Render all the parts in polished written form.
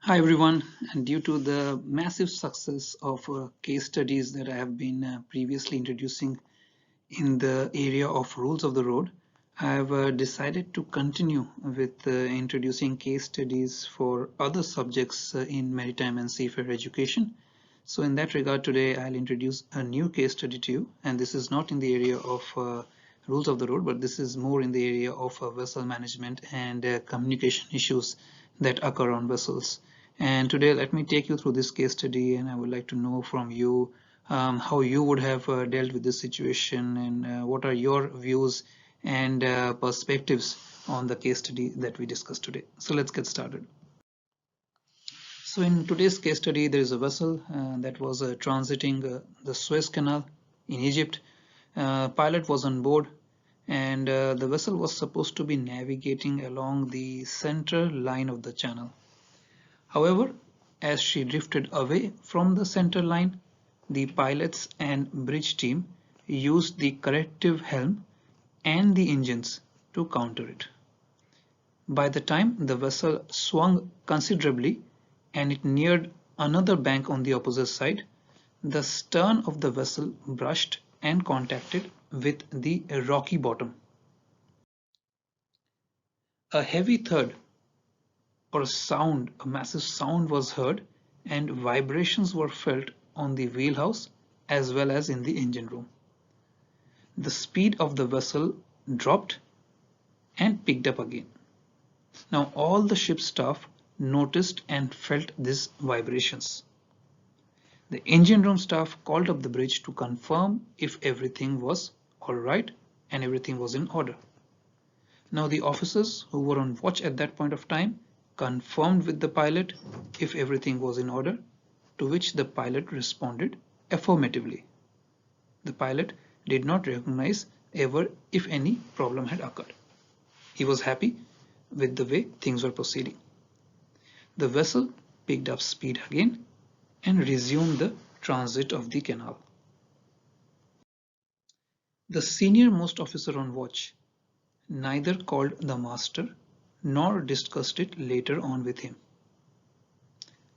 Hi everyone, and due to the massive success of case studies that I have been previously introducing in the area of rules of the road, I have decided to continue with introducing case studies for other subjects in maritime and seafarer education. So in that regard, today I'll introduce a new case study to you, and this is not in the area of rules of the road, but this is more in the area of vessel management and communication issues that occur on vessels. And today, let me take you through this case study, and I would like to know from you how you would have dealt with this situation and what are your views and perspectives on the case study that we discussed today. So let's get started. So in today's case study, there is a vessel that was transiting the Suez Canal in Egypt. Pilot was on board, and the vessel was supposed to be navigating along the center line of the channel. However, as she drifted away from the center line, the pilots and bridge team used the corrective helm and the engines to counter it. By the time the vessel swung considerably and it neared another bank on the opposite side, the stern of the vessel brushed and contacted with the rocky bottom. A heavy thud or a massive sound was heard, and vibrations were felt on the wheelhouse as well as in the engine room. The speed of the vessel dropped and picked up again. Now all the ship's staff noticed and felt these vibrations. The engine room staff called up the bridge to confirm if everything was all right and everything was in order. Now the officers who were on watch at that point of time confirmed with the pilot if everything was in order, to which the pilot responded affirmatively. The pilot did not recognize ever if any problem had occurred. He was happy with the way things were proceeding. The vessel picked up speed again and resumed the transit of the canal. The senior-most officer on watch neither called the master nor discussed it later on with him.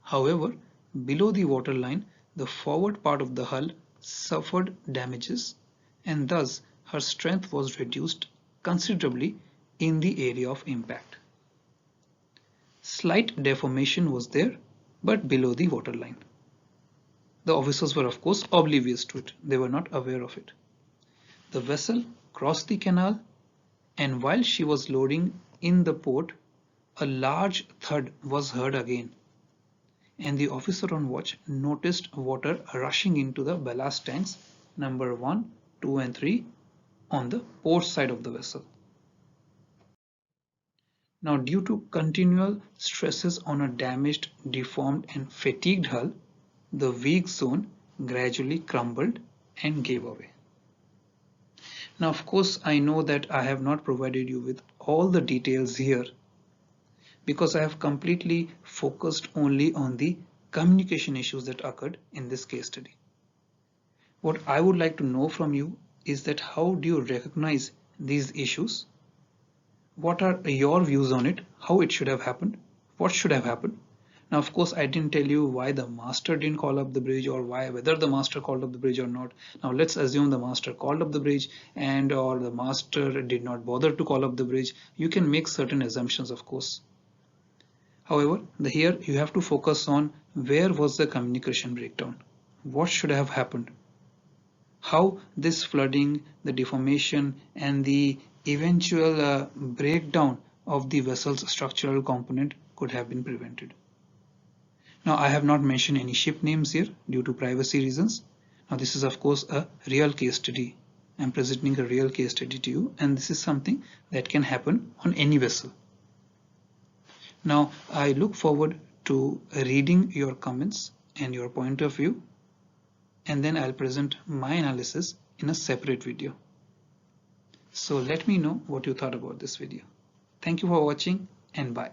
However, below the waterline, the forward part of the hull suffered damages, and thus her strength was reduced considerably in the area of impact. Slight deformation was there, but below the waterline. The officers were of course oblivious to it. They were not aware of it. The vessel crossed the canal, and while she was loading in the port, a large thud was heard again, and the officer on watch noticed water rushing into the ballast tanks number 1, 2 and 3 on the port side of the vessel. Now, due to continual stresses on a damaged, deformed and fatigued hull, the weak zone gradually crumbled and gave away. Now, of course, I know that I have not provided you with all the details here because I have completely focused only on the communication issues that occurred in this case study. What I would like to know from you is that how do you recognize these issues? What are your views on it? How it should have happened? What should have happened? Now, of course, I didn't tell you why the master didn't call up the bridge or whether the master called up the bridge or not. Now, let's assume the master called up the bridge and or the master did not bother to call up the bridge. You can make certain assumptions, of course. However, here you have to focus on where was the communication breakdown? What should have happened? How this flooding, the deformation and the eventual breakdown of the vessel's structural component could have been prevented. Now, I have not mentioned any ship names here due to privacy reasons. Now, this is of course a real case study. I'm presenting a real case study to you, and this is something that can happen on any vessel. Now, I look forward to reading your comments and your point of view, and then I'll present my analysis in a separate video. So let me know what you thought about this video. Thank you for watching, and bye.